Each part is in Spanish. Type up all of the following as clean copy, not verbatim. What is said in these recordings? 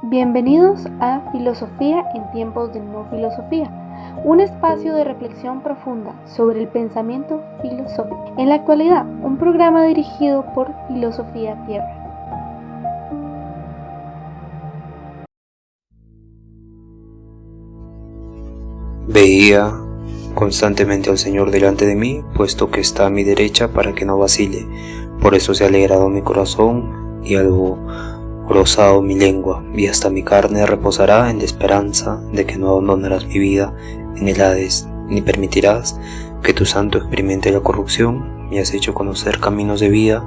Bienvenidos a Filosofía en tiempos de no filosofía, un espacio de reflexión profunda sobre el pensamiento filosófico. En la actualidad, un programa dirigido por Filosofía Tierra. Veía constantemente al Señor delante de mí, puesto que está a mi derecha para que no vacile. Por eso se ha alegrado mi corazón y algo gozado mi lengua, y hasta mi carne reposará en la esperanza de que no abandonarás mi vida en el Hades, ni permitirás que tu santo experimente la corrupción. Me has hecho conocer caminos de vida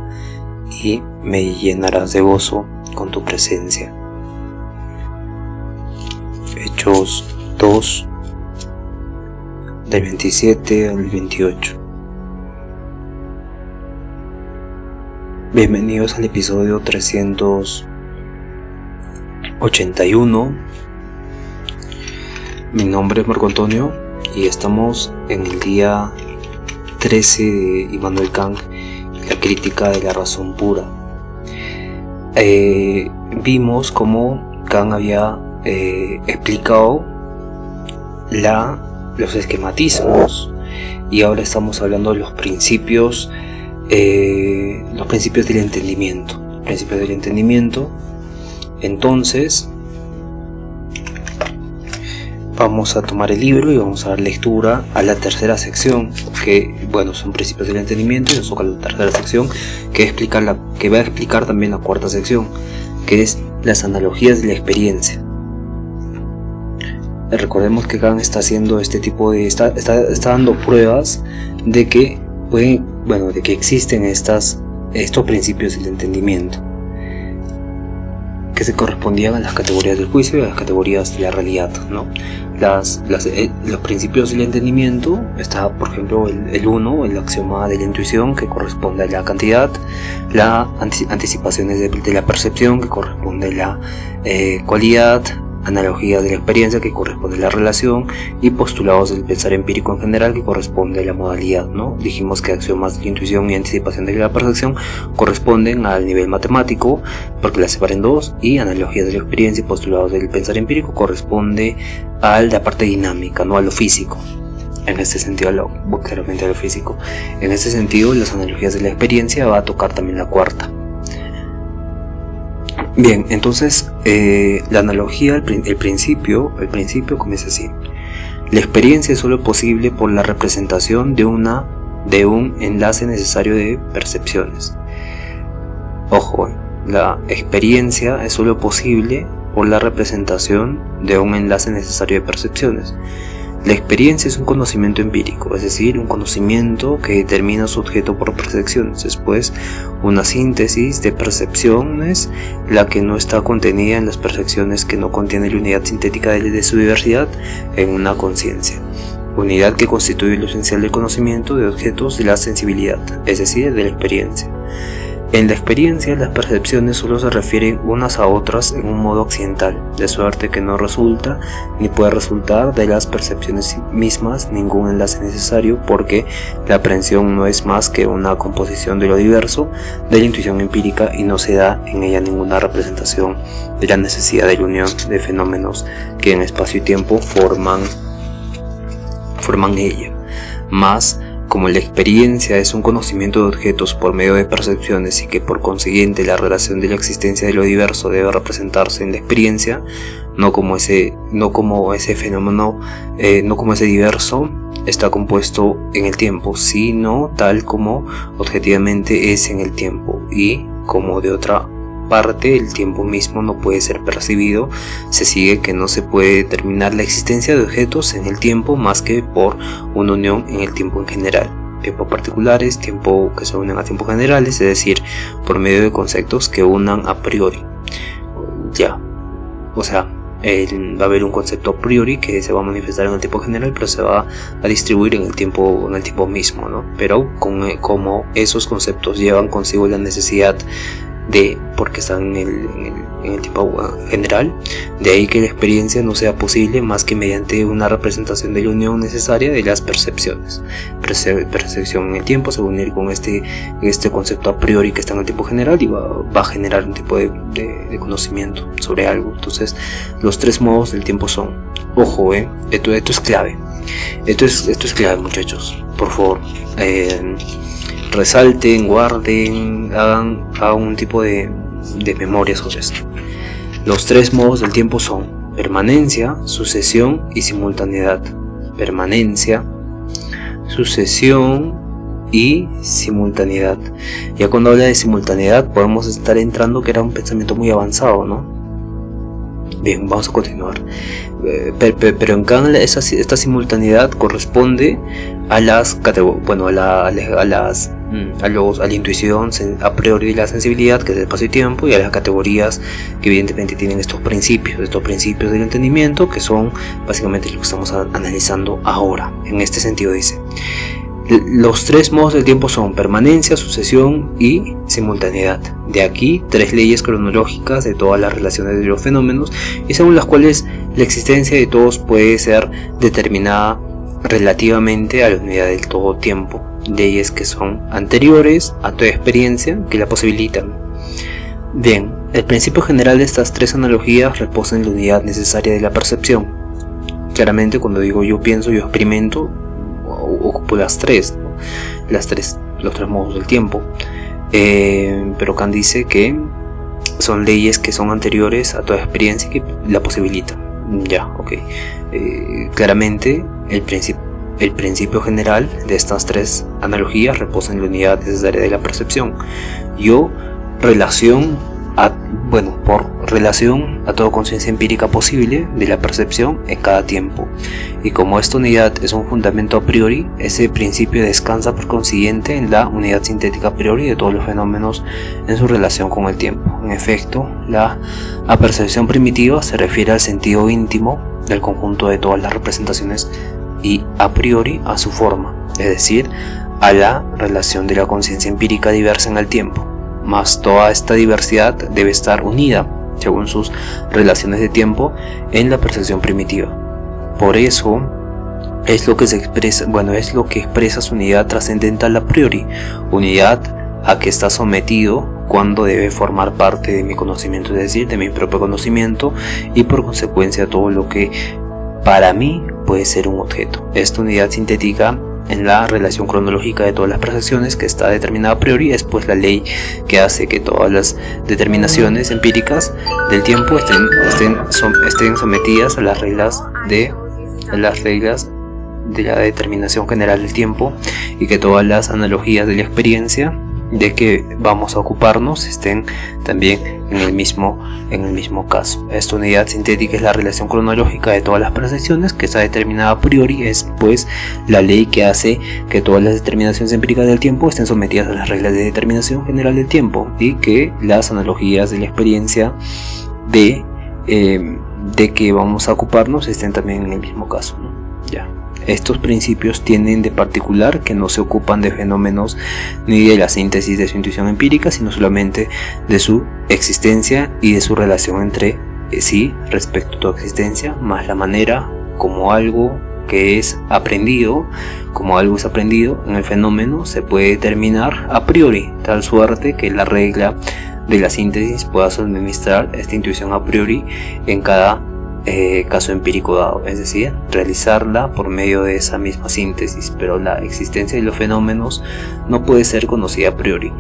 y me llenarás de gozo con tu presencia. Hechos 2, del 27 al 28. Bienvenidos al episodio 381. Mi nombre es Marco Antonio y estamos en el día 13 de Immanuel Kant, la crítica de la razón pura. Vimos cómo Kant había explicado los esquematismos, y ahora estamos hablando de los principios del entendimiento. Entonces vamos a tomar el libro y vamos a dar lectura a la tercera sección, que son principios del entendimiento, y nos toca la tercera sección que va a explicar también la cuarta sección, que es las analogías de la experiencia. Recordemos que Kant está haciendo está dando pruebas de que existen estos principios del entendimiento, que se correspondían a las categorías del juicio y a las categorías de la realidad, ¿no? Los principios del entendimiento está, por ejemplo, el 1, el axioma de la intuición, que corresponde a la cantidad, la anticipaciones de la percepción, que corresponde a la cualidad, analogía de la experiencia, que corresponde a la relación, y postulados del pensar empírico en general, que corresponde a la modalidad, ¿no? Dijimos que axiomas de la intuición y anticipación de la percepción corresponden al nivel matemático, porque las separan en dos, y analogías de la experiencia y postulados del pensar empírico corresponde a la parte dinámica, no a lo físico. En este sentido, claramente a lo físico. En este sentido, las analogías de la experiencia va a tocar también la cuarta. Bien, entonces la analogía, el principio comienza así. La experiencia es solo posible por la representación de un enlace necesario de percepciones. Ojo, la experiencia es solo posible por la representación de un enlace necesario de percepciones. La experiencia es un conocimiento empírico, es decir, un conocimiento que determina su objeto por percepciones. Después, una síntesis de percepciones, la que no está contenida en las percepciones, que no contiene la unidad sintética de su diversidad en una conciencia. Unidad que constituye lo esencial del conocimiento de objetos de la sensibilidad, es decir, de la experiencia. En la experiencia, las percepciones solo se refieren unas a otras en un modo accidental, de suerte que no resulta ni puede resultar de las percepciones mismas ningún enlace necesario, porque la aprehensión no es más que una composición de lo diverso de la intuición empírica, y no se da en ella ninguna representación de la necesidad de la unión de fenómenos que en espacio y tiempo forman ella. Más, como la experiencia es un conocimiento de objetos por medio de percepciones, y que por consiguiente la relación de la existencia de lo diverso debe representarse en la experiencia, no como ese diverso está compuesto en el tiempo, sino tal como objetivamente es en el tiempo, y como de otra parte el tiempo mismo no puede ser percibido, se sigue que no se puede determinar la existencia de objetos en el tiempo más que por una unión en el tiempo en general. Tiempos particulares, tiempo que se unen a tiempos generales, es decir, por medio de conceptos que unan a priori. Va a haber un concepto a priori que se va a manifestar en el tiempo general, pero se va a distribuir en el tiempo mismo, ¿no? Pero como esos conceptos llevan consigo la necesidad porque están en en el tiempo general, de ahí que la experiencia no sea posible más que mediante una representación de la unión necesaria de las percepciones. Percepción en el tiempo se va a unir con este concepto a priori que está en el tiempo general y va a generar un tipo de conocimiento sobre algo. Entonces los tres modos del tiempo son, ojo, esto es clave, esto es clave, muchachos, por favor, resalten, guarden, hagan un tipo de memoria sobre esto. Los tres modos del tiempo son permanencia, sucesión y simultaneidad. Permanencia, sucesión y simultaneidad. Ya cuando habla de simultaneidad podemos estar entrando que era un pensamiento muy avanzado, ¿no? Bien, vamos a continuar. Pero en cada esta simultaneidad corresponde a las a la intuición a priori de la sensibilidad, que es el espacio y tiempo, y a las categorías que evidentemente tienen estos principios del entendimiento, que son básicamente lo que estamos analizando ahora. En este sentido dice: los tres modos del tiempo son permanencia, sucesión y simultaneidad. De aquí, tres leyes cronológicas de todas las relaciones de los fenómenos, y según las cuales la existencia de todos puede ser determinada relativamente a la unidad del todo tiempo. Leyes que son anteriores a toda experiencia que la posibilitan. Bien, el principio general de estas tres analogías reposa en la unidad necesaria de la percepción. Claramente, cuando digo yo pienso, yo experimento, ocupo los tres modos del tiempo, pero Kant dice que son leyes que son anteriores a toda experiencia que la posibilitan. Ya, ok. Claramente el principio general de estas tres analogías reposa en la unidad necesaria de la percepción. Por relación a toda conciencia empírica posible de la percepción en cada tiempo. Y como esta unidad es un fundamento a priori, ese principio descansa por consiguiente en la unidad sintética a priori de todos los fenómenos en su relación con el tiempo. En efecto, la apercepción primitiva se refiere al sentido íntimo del conjunto de todas las representaciones y a priori a su forma, es decir, a la relación de la conciencia empírica diversa en el tiempo. Mas toda esta diversidad debe estar unida, según sus relaciones de tiempo, en la percepción primitiva. Por eso es lo que expresa su unidad trascendental a priori, unidad a que está sometido cuando debe formar parte de mi conocimiento, es decir, de mi propio conocimiento, y por consecuencia todo lo que para mí puede ser un objeto. Esta unidad sintética en la relación cronológica de todas las percepciones, que está determinada a priori, es pues la ley que hace que todas las determinaciones empíricas del tiempo estén sometidas a las reglas de la determinación general del tiempo, y que todas las analogías de la experiencia de que vamos a ocuparnos estén también en el mismo caso. Esta unidad sintética es la relación cronológica de todas las percepciones, que está determinada a priori, es pues la ley que hace que todas las determinaciones empíricas del tiempo estén sometidas a las reglas de determinación general del tiempo, y que las analogías de la experiencia de que vamos a ocuparnos estén también en el mismo caso, ¿no? Ya. Estos principios tienen de particular que no se ocupan de fenómenos ni de la síntesis de su intuición empírica, sino solamente de su existencia y de su relación entre sí respecto a tu existencia, más la manera como algo es aprendido en el fenómeno se puede determinar a priori, tal suerte que la regla de la síntesis pueda suministrar esta intuición a priori en cada caso empírico dado, es decir, realizarla por medio de esa misma síntesis. Pero la existencia de los fenómenos no puede ser conocida a priori,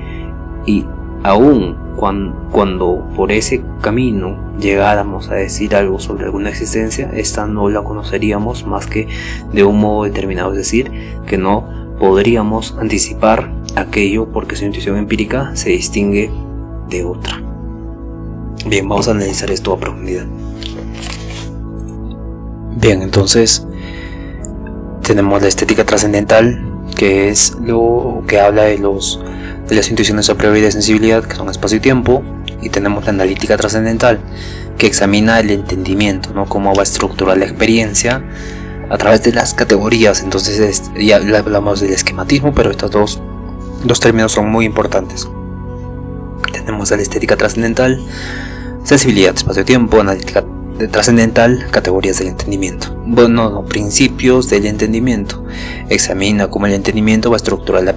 y aun cuando por ese camino llegáramos a decir algo sobre alguna existencia, esta no la conoceríamos más que de un modo determinado, es decir, que no podríamos anticipar aquello porque su intuición empírica se distingue de otra. Bien, vamos a analizar esto a profundidad. Bien, entonces tenemos la estética trascendental, que es lo que habla de las intuiciones a priori de sensibilidad, que son espacio y tiempo, y tenemos la analítica trascendental, que examina el entendimiento, ¿no? Cómo va a estructurar la experiencia a través de las categorías. Entonces ya hablamos del esquematismo, pero estos dos términos son muy importantes. Tenemos a la estética trascendental, sensibilidad, espacio-tiempo, analítica trascendental, categorías del entendimiento. Principios del entendimiento. Examina cómo el entendimiento va a estructurar la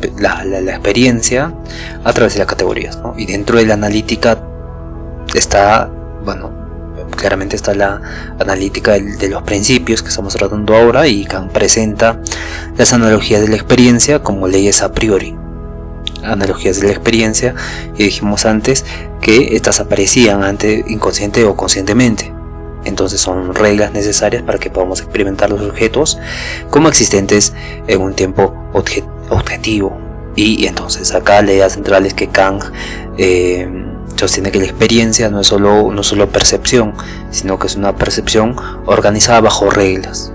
experiencia a través de las categorías, ¿no? Y dentro de la analítica está, claramente está la analítica de los principios que estamos tratando ahora, y Kant presenta las analogías de la experiencia como leyes a priori. Analogías de la experiencia, y dijimos antes que estas aparecían antes inconsciente o conscientemente. Entonces son reglas necesarias para que podamos experimentar los objetos como existentes en un tiempo objetivo. Y entonces acá la idea central es que Kant sostiene que la experiencia no es solo percepción, sino que es una percepción organizada bajo reglas.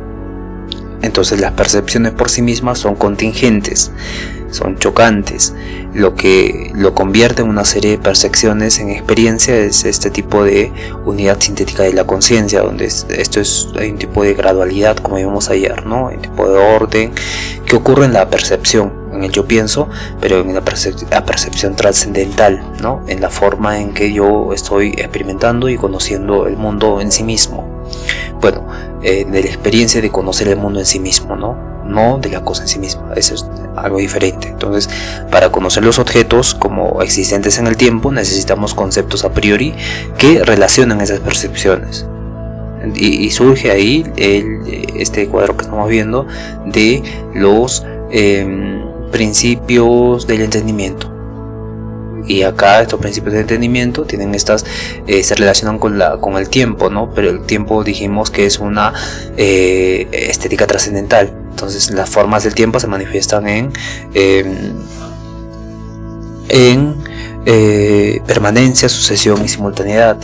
Entonces las percepciones por sí mismas son contingentes, son chocantes. Lo que lo convierte en una serie de percepciones en experiencia es este tipo de unidad sintética de la conciencia, donde hay un tipo de gradualidad, como vimos ayer, ¿no? Hay un tipo de orden que ocurre en la percepción, en el yo pienso, pero en la percepción trascendental, ¿no? En la forma en que yo estoy experimentando y conociendo el mundo en sí mismo. De la experiencia de conocer el mundo en sí mismo, no de la cosa en sí misma. Eso es algo diferente. Entonces, para conocer los objetos como existentes en el tiempo, necesitamos conceptos a priori que relacionan esas percepciones. Y surge ahí este cuadro que estamos viendo de los principios del entendimiento. Y acá estos principios de entendimiento tienen se relacionan con el tiempo, ¿no? Pero el tiempo dijimos que es una estética trascendental. Entonces las formas del tiempo se manifiestan en permanencia, sucesión y simultaneidad.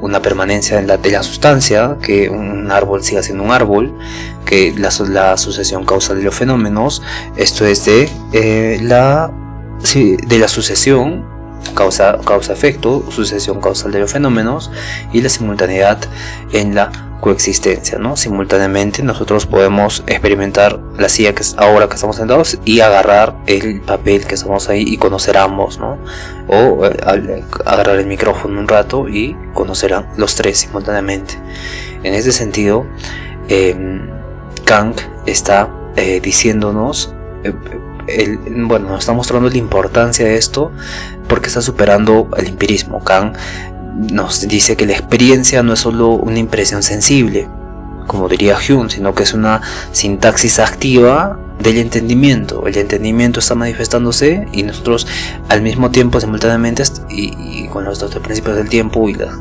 Una permanencia de la sustancia, que un árbol siga siendo un árbol, que la sucesión causal de los fenómenos, esto es de la sucesión causa-efecto, sucesión causal de los fenómenos, y la simultaneidad en la coexistencia, ¿no? Simultáneamente nosotros podemos experimentar la silla ahora que estamos sentados y agarrar el papel que estamos ahí y conocer ambos, ¿no? O agarrar el micrófono un rato y conocer los tres simultáneamente. En ese sentido, Kant está diciéndonos, nos está mostrando la importancia de esto porque está superando el empirismo. Kant nos dice que la experiencia no es solo una impresión sensible, como diría Hume, sino que es una sintaxis activa del entendimiento. El entendimiento está manifestándose y nosotros al mismo tiempo, simultáneamente, y con los dos principios del tiempo y la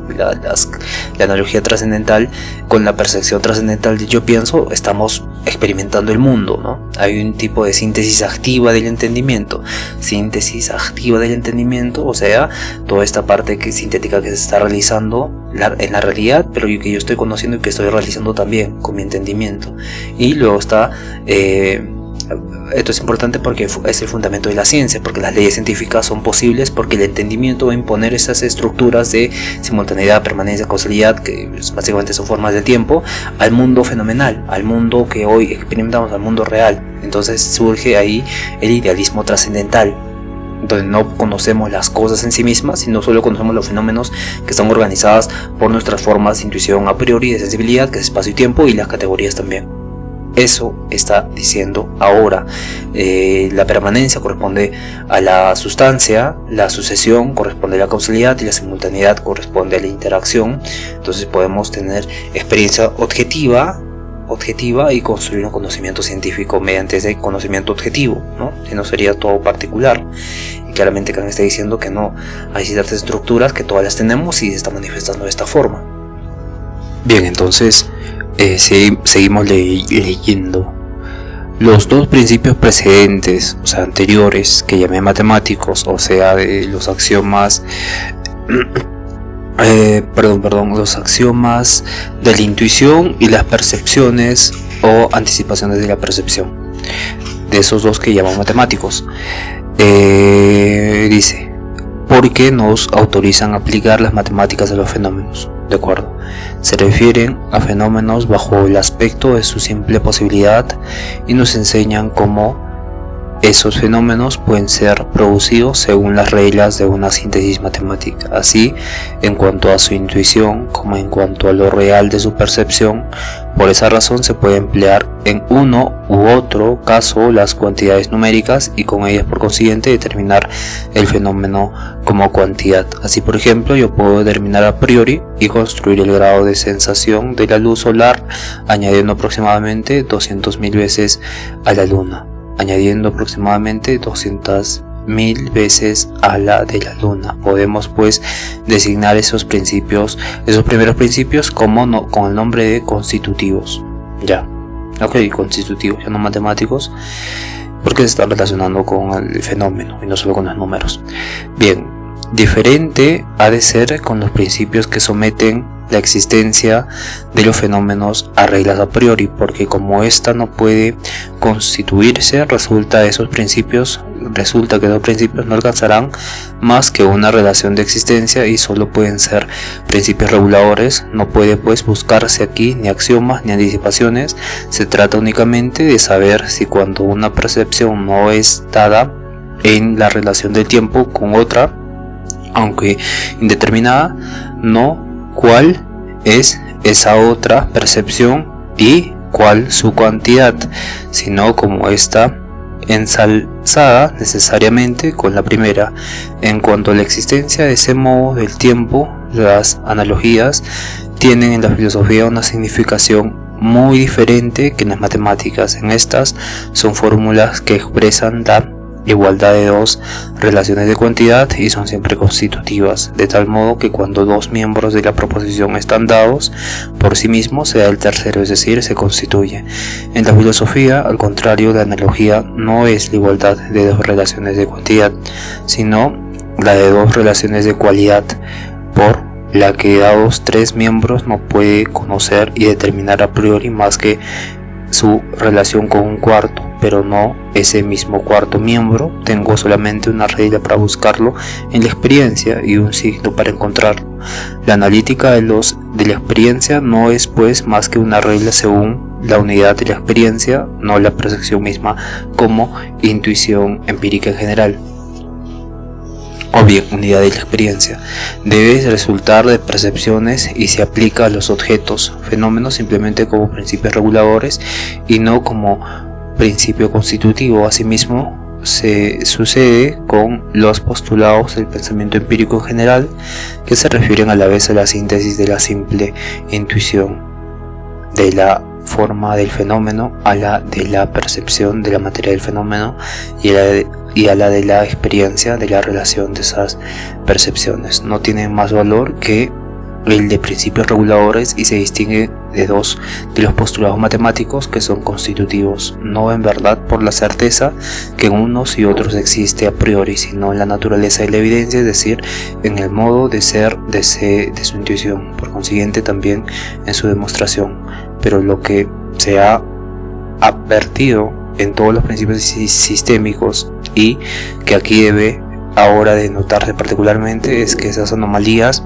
analogía trascendental, con la percepción trascendental de yo pienso, estamos experimentando el mundo, ¿no? Hay un tipo de síntesis activa del entendimiento. Síntesis activa del entendimiento, o sea, toda esta parte sintética que se está realizando en la realidad, pero que yo estoy conociendo y que estoy realizando también con mi entendimiento. Y luego está esto es importante porque es el fundamento de la ciencia, porque las leyes científicas son posibles porque el entendimiento va a imponer esas estructuras de simultaneidad, permanencia, causalidad, que básicamente son formas del tiempo, al mundo fenomenal, al mundo que hoy experimentamos, al mundo real. Entonces surge ahí el idealismo trascendental, donde no conocemos las cosas en sí mismas, sino solo conocemos los fenómenos que están organizados por nuestras formas de intuición a priori, de sensibilidad, que es espacio y tiempo, y las categorías también. Eso está diciendo ahora. La permanencia corresponde a la sustancia, la sucesión corresponde a la causalidad y la simultaneidad corresponde a la interacción. Entonces podemos tener experiencia objetiva y construir un conocimiento científico mediante ese conocimiento objetivo, ¿no? Si no sería todo particular. Y claramente Kant está diciendo que no, hay ciertas estructuras que todas las tenemos y se está manifestando de esta forma. Bien, entonces seguimos leyendo. Los dos principios precedentes, o sea, anteriores, que llamé matemáticos, o sea, de los axiomas, los axiomas de la intuición y las percepciones o anticipaciones de la percepción, de esos dos que llaman matemáticos, dice, porque nos autorizan a aplicar las matemáticas a los fenómenos. De acuerdo, se refieren a fenómenos bajo el aspecto de su simple posibilidad y nos enseñan cómo esos fenómenos pueden ser producidos según las reglas de una síntesis matemática, así en cuanto a su intuición como en cuanto a lo real de su percepción. Por esa razón se puede emplear en uno u otro caso las cuantidades numéricas y con ellas por consiguiente determinar el fenómeno como cuantidad. Así, por ejemplo, yo puedo determinar a priori y construir el grado de sensación de la luz solar añadiendo aproximadamente 200.000 veces a la luna, añadiendo aproximadamente 200.000 veces a la de la luna. Podemos pues designar esos primeros principios con el nombre de constitutivos. Constitutivos, ya no matemáticos, porque se están relacionando con el fenómeno y no solo con los números. Bien, diferente ha de ser con los principios que someten la existencia de los fenómenos a reglas a priori, porque como ésta no puede constituirse, resulta que esos principios no alcanzarán más que una relación de existencia y solo pueden ser principios reguladores. No puede pues buscarse aquí ni axiomas ni anticipaciones. Se trata únicamente de saber si cuando una percepción no es dada en la relación del tiempo con otra, aunque indeterminada, cuál es esa otra percepción y cuál su cuantidad, sino como está ensalzada necesariamente con la primera. En cuanto a la existencia de ese modo del tiempo, las analogías tienen en la filosofía una significación muy diferente que en las matemáticas. En estas son fórmulas que expresan la igualdad de dos relaciones de cuantidad y son siempre constitutivas, de tal modo que cuando dos miembros de la proposición están dados por sí mismos se da el tercero, es decir, se constituye. En la filosofía, al contrario, la analogía no es la igualdad de dos relaciones de cuantidad, sino la de dos relaciones de cualidad, por la que dados tres miembros no puede conocer y determinar a priori más que su relación con un cuarto, pero no ese mismo cuarto miembro. Tengo solamente una regla para buscarlo en la experiencia y un signo para encontrarlo. La analítica de la experiencia no es pues más que una regla según la unidad de la experiencia, no la percepción misma como intuición empírica en general, o bien unidad de la experiencia. Debe resultar de percepciones y se aplica a los objetos, fenómenos simplemente como principios reguladores y no como principio constitutivo. Asimismo, se sucede con los postulados del pensamiento empírico en general, que se refieren a la vez a la síntesis de la simple intuición de la forma del fenómeno, a la de la percepción de la materia del fenómeno y a la de la experiencia de la relación de esas percepciones. No tienen más valor que el de principios reguladores y se distingue de dos de los postulados matemáticos que son constitutivos, no en verdad por la certeza que en unos y otros existe a priori, sino en la naturaleza de la evidencia, es decir, en el modo de ser de su intuición, por consiguiente también en su demostración. Pero lo que se ha advertido en todos los principios sistémicos y que aquí debe ahora de notarse particularmente es que esas anomalías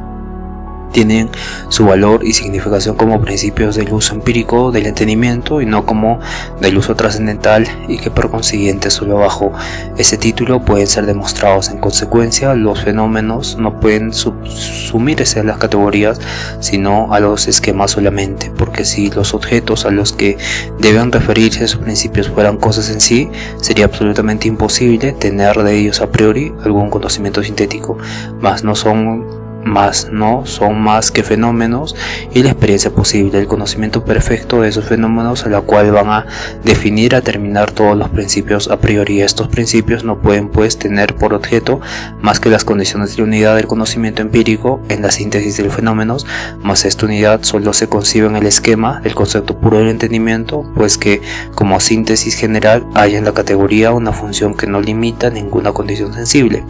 tienen su valor y significación como principios del uso empírico del entendimiento y no como del uso trascendental, y que por consiguiente solo bajo ese título pueden ser demostrados. En consecuencia, los fenómenos no pueden sumirse a las categorías sino a los esquemas solamente, porque si los objetos a los que deben referirse esos principios fueran cosas en sí, sería absolutamente imposible tener de ellos a priori algún conocimiento sintético, mas no son más que fenómenos y la experiencia posible, el conocimiento perfecto de esos fenómenos, a la cual van a definir, a terminar todos los principios a priori. Estos principios no pueden pues tener por objeto más que las condiciones de unidad del conocimiento empírico en la síntesis de los fenómenos, mas esta unidad solo se concibe en el esquema del concepto puro del entendimiento, pues que como síntesis general hay en la categoría una función que no limita ninguna condición sensible.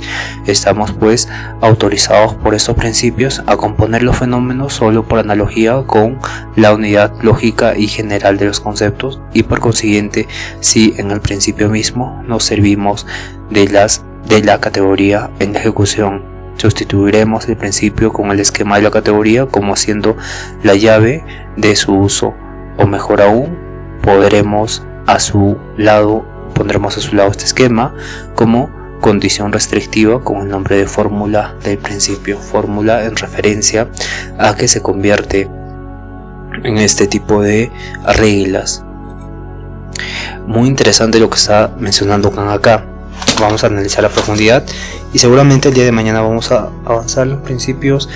Estamos pues autorizados por estos principios a componer los fenómenos solo por analogía con la unidad lógica y general de los conceptos, y por consiguiente si en el principio mismo nos servimos de la categoría en la ejecución, sustituiremos el principio con el esquema de la categoría como siendo la llave de su uso, o mejor aún, podremos a su lado pondremos a su lado este esquema como condición restrictiva con el nombre de fórmula del principio, fórmula en referencia a que se convierte en este tipo de reglas. Muy interesante lo que está mencionando Kant acá. Vamos a analizar a profundidad y seguramente el día de mañana vamos a avanzar los principios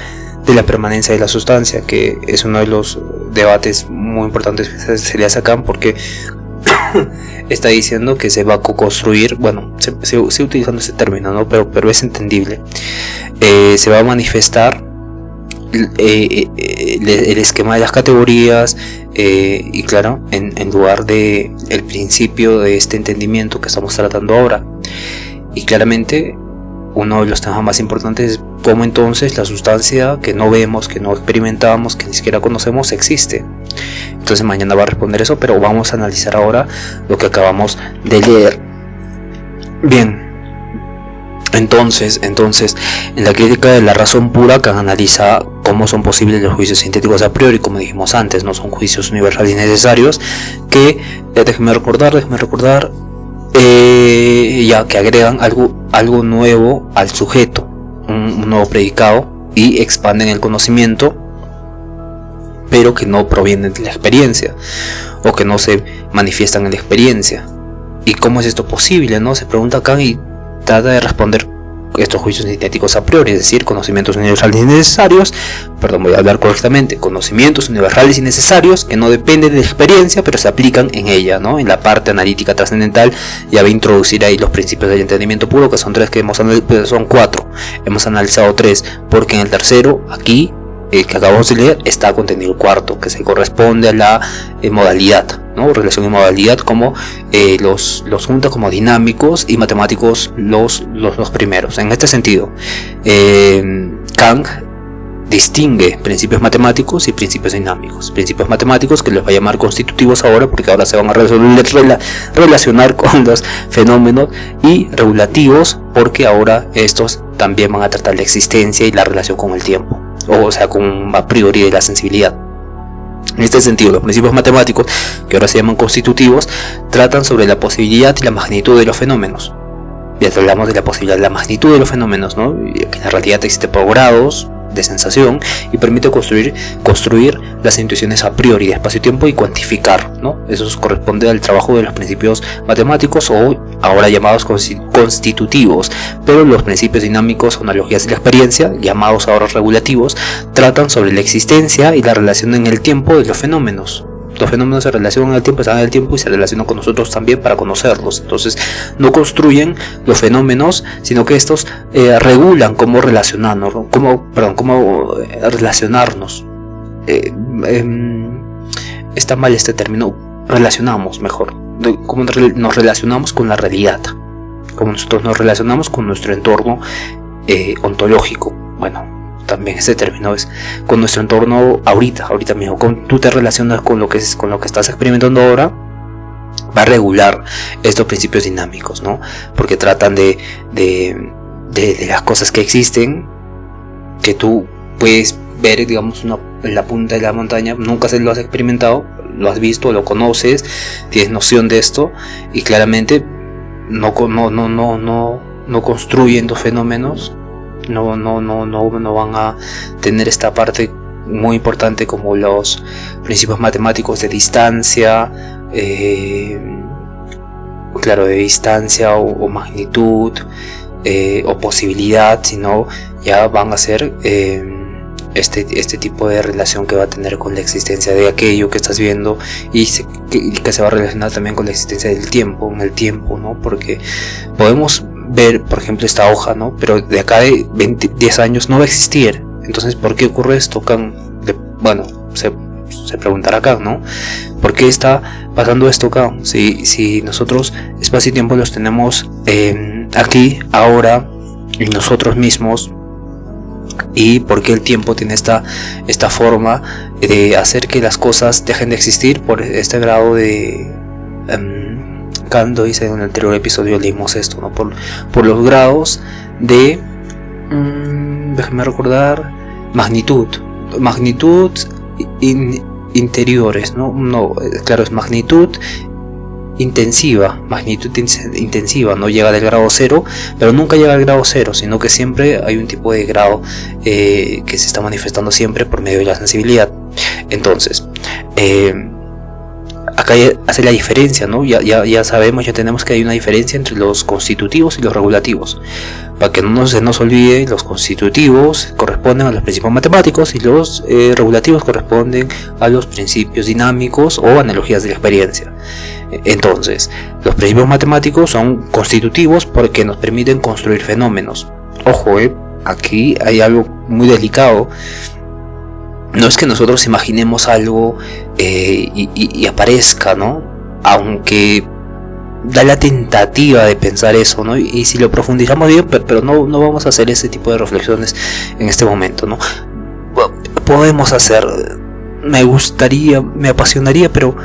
de la permanencia de la sustancia, que es uno de los debates muy importantes que se le hace a Kant, porque está diciendo que se va a co-construir, bueno, se utilizando ese término, ¿no? pero es entendible. Se va a manifestar el esquema de las categorías, y claro, en lugar de el principio de este entendimiento que estamos tratando ahora. Y claramente uno de los temas más importantes es cómo entonces la sustancia que no vemos, que no experimentamos, que ni siquiera conocemos, existe. Entonces mañana va a responder eso, pero vamos a analizar ahora lo que acabamos de leer. Bien, entonces en la crítica de la razón pura, Kant analiza cómo son posibles los juicios sintéticos a priori, como dijimos antes, no son juicios universales y necesarios, que, déjenme recordar, ya que agregan algo nuevo al sujeto, un nuevo predicado, y expanden el conocimiento, pero que no provienen de la experiencia, o que no se manifiestan en la experiencia. ¿Y cómo es esto posible, no? Se pregunta Kant y trata de responder estos juicios sintéticos a priori, es decir, conocimientos universales y necesarios, voy a hablar correctamente, conocimientos universales y necesarios que no dependen de la experiencia, pero se aplican en ella, ¿no? En la parte analítica trascendental ya va a introducir ahí los principios del entendimiento puro, que son tres, son cuatro, hemos analizado tres, porque en el tercero, aquí, que acabamos de leer, está contenido el cuarto, que se corresponde a la modalidad, ¿no? Relación y modalidad, como los junta como dinámicos y matemáticos los primeros. En este sentido, Kant distingue principios matemáticos y principios dinámicos. Principios matemáticos que los va a llamar constitutivos ahora, porque ahora se van a relacionar con los fenómenos, y regulativos, porque ahora estos también van a tratar la existencia y la relación con el tiempo, o sea, con a priori de la sensibilidad. En este sentido, los principios matemáticos, que ahora se llaman constitutivos, tratan sobre la posibilidad y la magnitud de los fenómenos. Ya hablamos de la posibilidad y la magnitud de los fenómenos, ¿no? Que la realidad existe por grados de sensación y permite construir las intuiciones a priori de espacio-tiempo y cuantificar, ¿no? Eso corresponde al trabajo de los principios matemáticos, o ahora llamados constitutivos. Pero los principios dinámicos o analogías de la experiencia, llamados ahora regulativos, tratan sobre la existencia y la relación en el tiempo de los fenómenos. Los fenómenos se relacionan al tiempo, están en el tiempo y se relacionan con nosotros también para conocerlos. Entonces no construyen los fenómenos, sino que estos regulan cómo relacionarnos, cómo relacionarnos. Está mal este término, relacionamos mejor. Cómo nos relacionamos con la realidad, cómo nosotros nos relacionamos con nuestro entorno ontológico. Bueno, también ese término es con nuestro entorno ahorita mismo. Tú te relacionas con lo que estás experimentando ahora, va a regular estos principios dinámicos, ¿no? Porque tratan de las cosas que existen, que tú puedes ver, digamos, en la punta de la montaña, nunca se lo has experimentado, lo has visto, lo conoces, tienes noción de esto, y claramente no construyen los fenómenos. No van a tener esta parte muy importante como los principios matemáticos de distancia, de distancia o magnitud, o posibilidad, sino ya van a ser este tipo de relación que va a tener con la existencia de aquello que estás viendo, y que se va a relacionar también con la existencia del tiempo, en el tiempo, ¿no? Porque podemos ver, por ejemplo, esta hoja, ¿no? Pero de acá de 10 años no va a existir. Entonces, ¿por qué ocurre esto? Bueno, se preguntará acá, ¿no? ¿Por qué está pasando esto acá? Si nosotros espacio y tiempo los tenemos aquí, ahora, en nosotros mismos, y por qué el tiempo tiene esta forma de hacer que las cosas dejen de existir por este grado de... Kant dice en el anterior episodio, leímos esto, ¿no? Por los grados de... déjenme recordar... magnitud interiores, ¿no? Claro, es magnitud magnitud intensiva, no llega del grado 0, pero nunca llega al grado 0, sino que siempre hay un tipo de grado que se está manifestando siempre por medio de la sensibilidad. Entonces, acá hace la diferencia, ¿no? Ya sabemos, ya tenemos que hay una diferencia entre los constitutivos y los regulativos. Para que no se nos olvide, los constitutivos corresponden a los principios matemáticos y los regulativos corresponden a los principios dinámicos o analogías de la experiencia. Entonces, los principios matemáticos son constitutivos porque nos permiten construir fenómenos. Ojo, aquí hay algo muy delicado. No es que nosotros imaginemos algo y aparezca, ¿no? Aunque da la tentativa de pensar eso, ¿no? Y si lo profundizamos bien, pero no vamos a hacer ese tipo de reflexiones en este momento, ¿no? Podemos hacer, me gustaría, me apasionaría, pero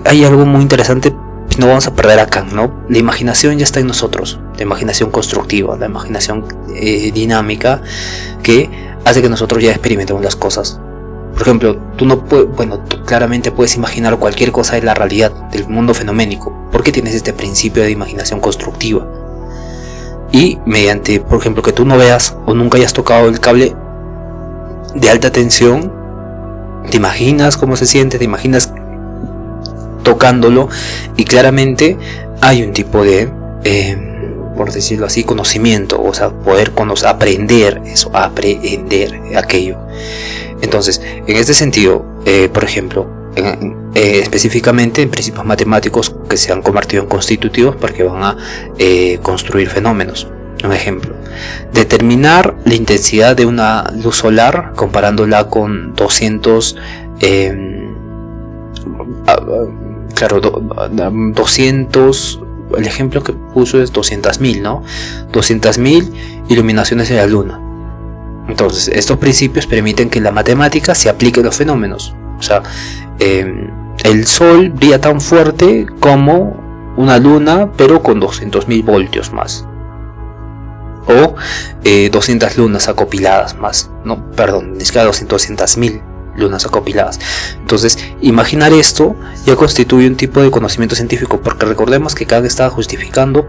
hay algo muy interesante, no vamos a perder acá, ¿no? La imaginación ya está en nosotros, la imaginación constructiva, la imaginación dinámica que hace que nosotros ya experimentemos las cosas. Por ejemplo, tú claramente puedes imaginar cualquier cosa de la realidad, del mundo fenoménico, porque tienes este principio de imaginación constructiva. Y mediante, por ejemplo, que tú no veas o nunca hayas tocado el cable de alta tensión, te imaginas cómo se siente, te imaginas tocándolo, y claramente hay un tipo de, por decirlo así, conocimiento, o sea, poder aprender aquello. Entonces, en este sentido, por ejemplo, específicamente en principios matemáticos que se han convertido en constitutivos porque van a construir fenómenos. Un ejemplo, determinar la intensidad de una luz solar comparándola con 200, 200, el ejemplo que puso es 200.000, ¿no? 200.000 iluminaciones de la luna. Entonces, estos principios permiten que la matemática se aplique a los fenómenos. O sea, el sol brilla tan fuerte como una luna, pero con 200.000 voltios más. O 200 lunas acopiladas más. No, perdón, ni siquiera 200.000 lunas acopiladas. Entonces, imaginar esto ya constituye un tipo de conocimiento científico, porque recordemos que Kant está justificando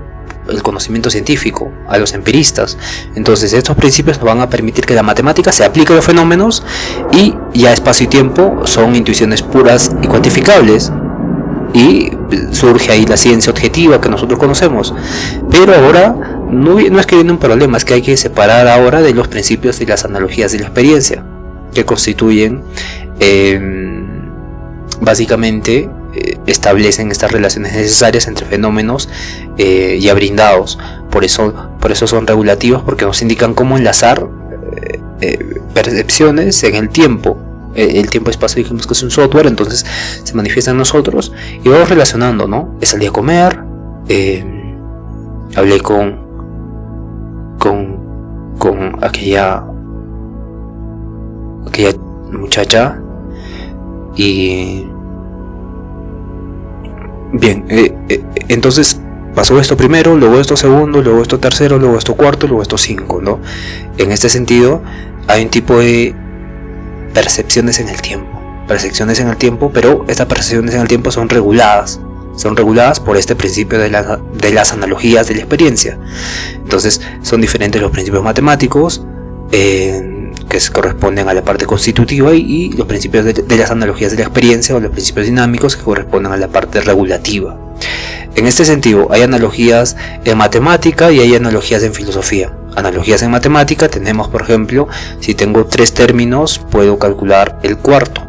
el conocimiento científico a los empiristas. Entonces, estos principios van a permitir que la matemática se aplique a los fenómenos, y ya espacio y tiempo son intuiciones puras y cuantificables, y surge ahí la ciencia objetiva que nosotros conocemos. Pero ahora no es que viene un problema, es que hay que separar ahora de los principios y las analogías de la experiencia, que constituyen básicamente establecen estas relaciones necesarias entre fenómenos ya brindados. Por eso son regulativos, porque nos indican cómo enlazar percepciones en el tiempo. El tiempo-espacio dijimos que es un software, entonces se manifiesta en nosotros y vamos relacionando, ¿no? Salí a comer, hablé con aquella muchacha, y bien, entonces pasó esto primero, luego esto segundo, luego esto tercero, luego esto cuarto, luego esto 5, ¿no? En este sentido hay un tipo de percepciones en el tiempo, pero estas percepciones en el tiempo son reguladas por este principio de las analogías de la experiencia. Entonces son diferentes los principios matemáticos que corresponden a la parte constitutiva, y los principios de las analogías de la experiencia, o los principios dinámicos, que corresponden a la parte regulativa. En este sentido, hay analogías en matemática y hay analogías en filosofía. Analogías en matemática tenemos, por ejemplo, si tengo 3 términos, puedo calcular el cuarto.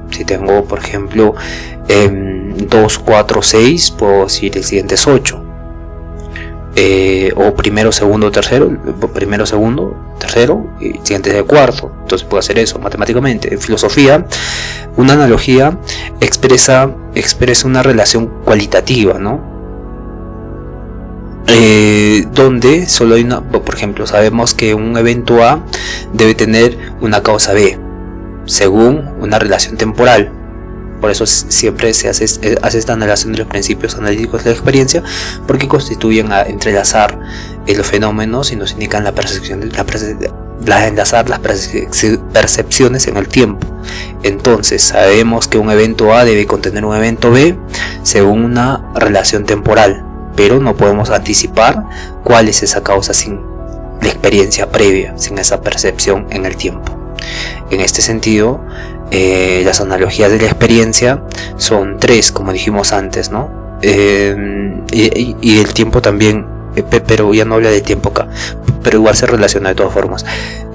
Si tengo, por ejemplo, 2, 4, 6, puedo decir el siguiente es 8. O primero, segundo, tercero, y el siguiente es el cuarto. Entonces puedo hacer eso matemáticamente. En filosofía, una analogía expresa una relación cualitativa, ¿no? Donde solo hay una, por ejemplo, sabemos que un evento A debe tener una causa B según una relación temporal. Por eso siempre se hace esta relación de los principios analíticos de la experiencia, porque constituyen a entrelazar los fenómenos y nos indican la percepción enlazar las percepciones en el tiempo. Entonces sabemos que un evento A debe contener un evento B según una relación temporal, pero no podemos anticipar cuál es esa causa sin la experiencia previa, sin esa percepción en el tiempo. En este sentido, las analogías de la experiencia son tres, como dijimos antes, ¿no? Y el tiempo también, pero ya no habla de tiempo acá, pero igual se relaciona de todas formas.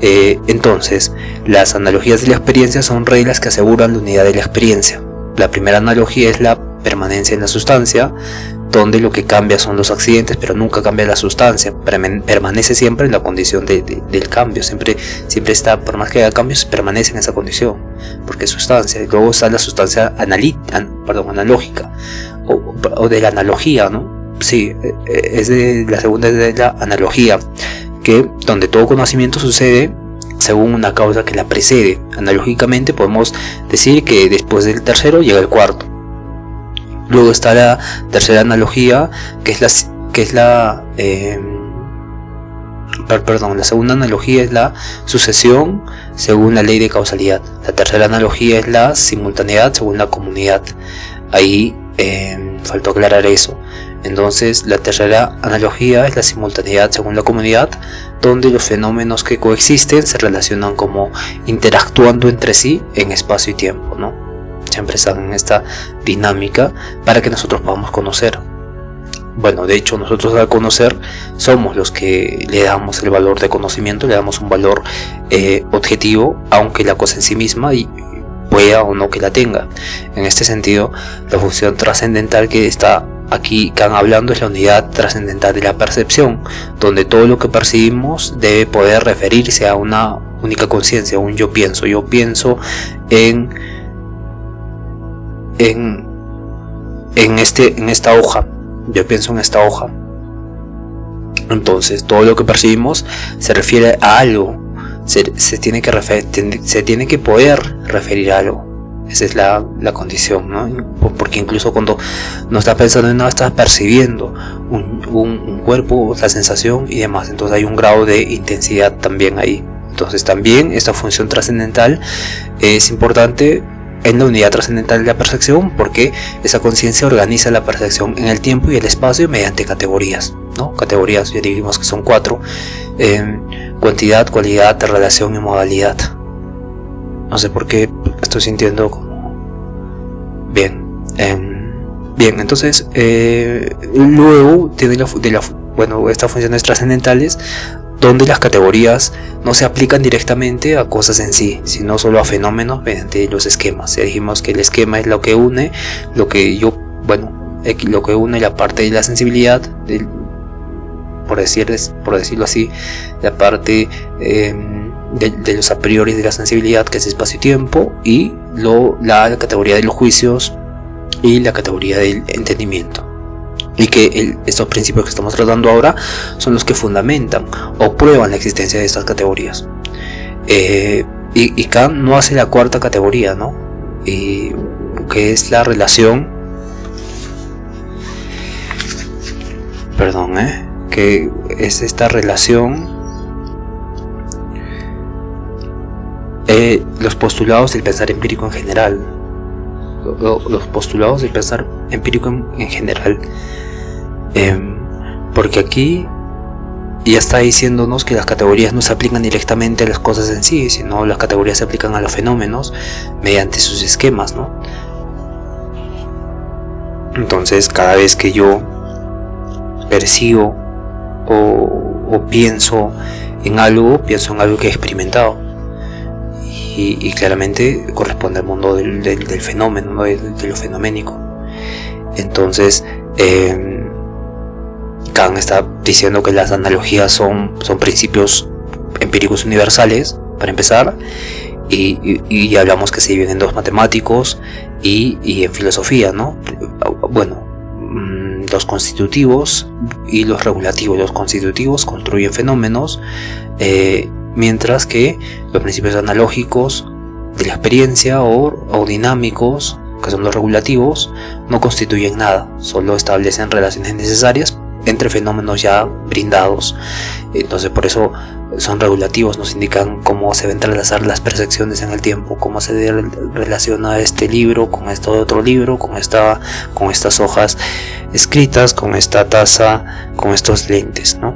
Entonces, las analogías de la experiencia son reglas que aseguran la unidad de la experiencia. La primera analogía es la permanencia en la sustancia, donde lo que cambia son los accidentes, pero nunca cambia la sustancia, permanece siempre en la condición del cambio, siempre está, por más que haya cambios, permanece en esa condición, porque es sustancia. Y luego está la sustancia analógica, o de la analogía, ¿no? Sí, la segunda es de la analogía, que donde todo conocimiento sucede según una causa que la precede. Analógicamente podemos decir que después del tercero llega el cuarto. Luego está la tercera analogía, la segunda analogía es la sucesión según la ley de causalidad. La tercera analogía es la simultaneidad según la comunidad. Ahí faltó aclarar eso. Entonces, la tercera analogía es la simultaneidad según la comunidad, donde los fenómenos que coexisten se relacionan como interactuando entre sí en espacio y tiempo, ¿no? Siempre están en esta dinámica para que nosotros podamos conocer. Bueno, de hecho, nosotros al conocer somos los que le damos el valor de conocimiento, le damos un valor objetivo, aunque la cosa en sí misma pueda o no que la tenga. En este sentido, la función trascendental que está aquí hablando es la unidad trascendental de la percepción, donde todo lo que percibimos debe poder referirse a una única conciencia, un yo pienso en esta hoja, yo pienso en esta hoja. Entonces todo lo que percibimos se refiere a algo, se tiene que poder referir a algo. Esa es la condición, ¿no? Porque incluso cuando no estás pensando en nada, estás percibiendo un cuerpo, la sensación y demás. Entonces hay un grado de intensidad también ahí. Entonces también esta función trascendental es importante en la unidad trascendental de la percepción, porque esa conciencia organiza la percepción en el tiempo y el espacio mediante categorías, ¿no? Categorías, ya dijimos que son 4: cuantidad, cualidad, relación y modalidad. No sé por qué estoy sintiendo como bien. Entonces luego tiene estas funciones trascendentales, donde las categorías no se aplican directamente a cosas en sí, sino solo a fenómenos mediante los esquemas. Ya dijimos que el esquema es lo que une, lo que une la parte de la sensibilidad, por decirlo así, la parte de los a priori de la sensibilidad, que es espacio y tiempo, y la categoría de los juicios y la categoría del entendimiento. Y que estos principios que estamos tratando ahora son los que fundamentan o prueban la existencia de estas categorías. Y Kant no hace la cuarta categoría, ¿no? Que es la relación, que es esta relación, los postulados del pensar empírico en general. Los postulados del pensar empírico en general, porque aquí ya está diciéndonos que las categorías no se aplican directamente a las cosas en sí, sino las categorías se aplican a los fenómenos mediante sus esquemas, ¿no? Entonces, cada vez que yo percibo o pienso en algo que he experimentado, y claramente corresponde al mundo del fenómeno, ¿no? de lo fenoménico. Entonces Kant está diciendo que las analogías son principios empíricos universales, para empezar, y hablamos que se dividen en dos: matemáticos y en filosofía, ¿no? Bueno, los constitutivos y los regulativos. Los constitutivos construyen fenómenos, mientras que los principios analógicos de la experiencia o dinámicos, que son los regulativos, no constituyen nada, solo establecen relaciones necesarias entre fenómenos ya brindados. Entonces, por eso son regulativos, nos indican cómo se van a entrelazar las percepciones en el tiempo, cómo se relaciona este libro con este otro libro, con estas hojas escritas, con esta taza, con estos lentes, ¿no?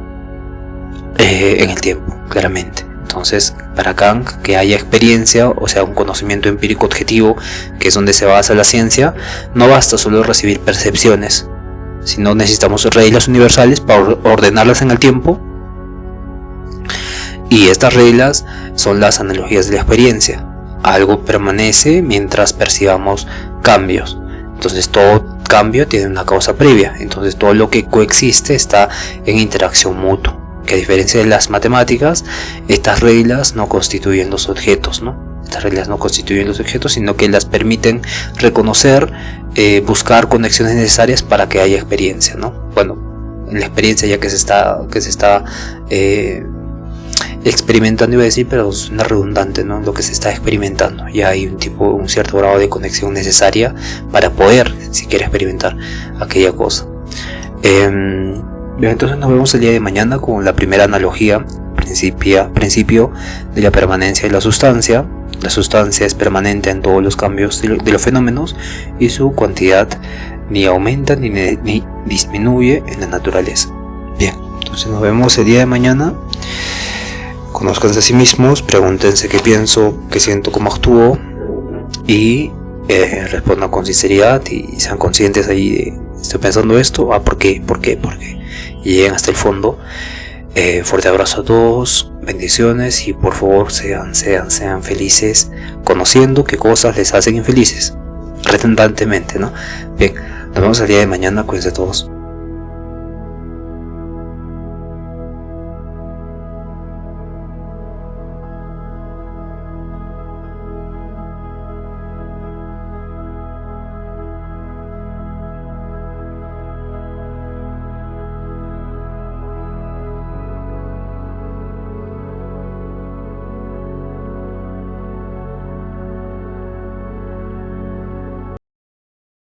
En el tiempo, claramente. Entonces, para Kant, que haya experiencia, o sea, un conocimiento empírico objetivo, que es donde se basa la ciencia, no basta solo recibir percepciones, sino necesitamos reglas universales para ordenarlas en el tiempo. Y estas reglas son las analogías de la experiencia. Algo permanece mientras percibamos cambios. Entonces todo cambio tiene una causa previa. Entonces todo lo que coexiste está en interacción mutua. Que a diferencia de las matemáticas, estas reglas no constituyen los objetos, ¿no? Estas reglas no constituyen los objetos, sino que las permiten reconocer, buscar conexiones necesarias para que haya experiencia, ¿no? Bueno, en la experiencia ya que se está experimentando, iba a decir, pero es una redundante, ¿no? Lo que se está experimentando, ya hay un cierto grado de conexión necesaria para poder siquiera experimentar aquella cosa. Bien, entonces nos vemos el día de mañana con la primera analogía, principio de la permanencia de la sustancia. La sustancia es permanente en todos los cambios de los fenómenos y su cantidad ni aumenta ni disminuye en la naturaleza. Bien, entonces nos vemos el día de mañana. Conózcanse a sí mismos, pregúntense qué pienso, qué siento, cómo actúo y respondan con sinceridad y sean conscientes ahí de estoy pensando esto, ¿por qué? Y lleguen hasta el fondo. Fuerte abrazo a todos, bendiciones y por favor sean felices conociendo qué cosas les hacen infelices redundantemente, ¿no? Bien, nos vemos el día de mañana, cuídense todos.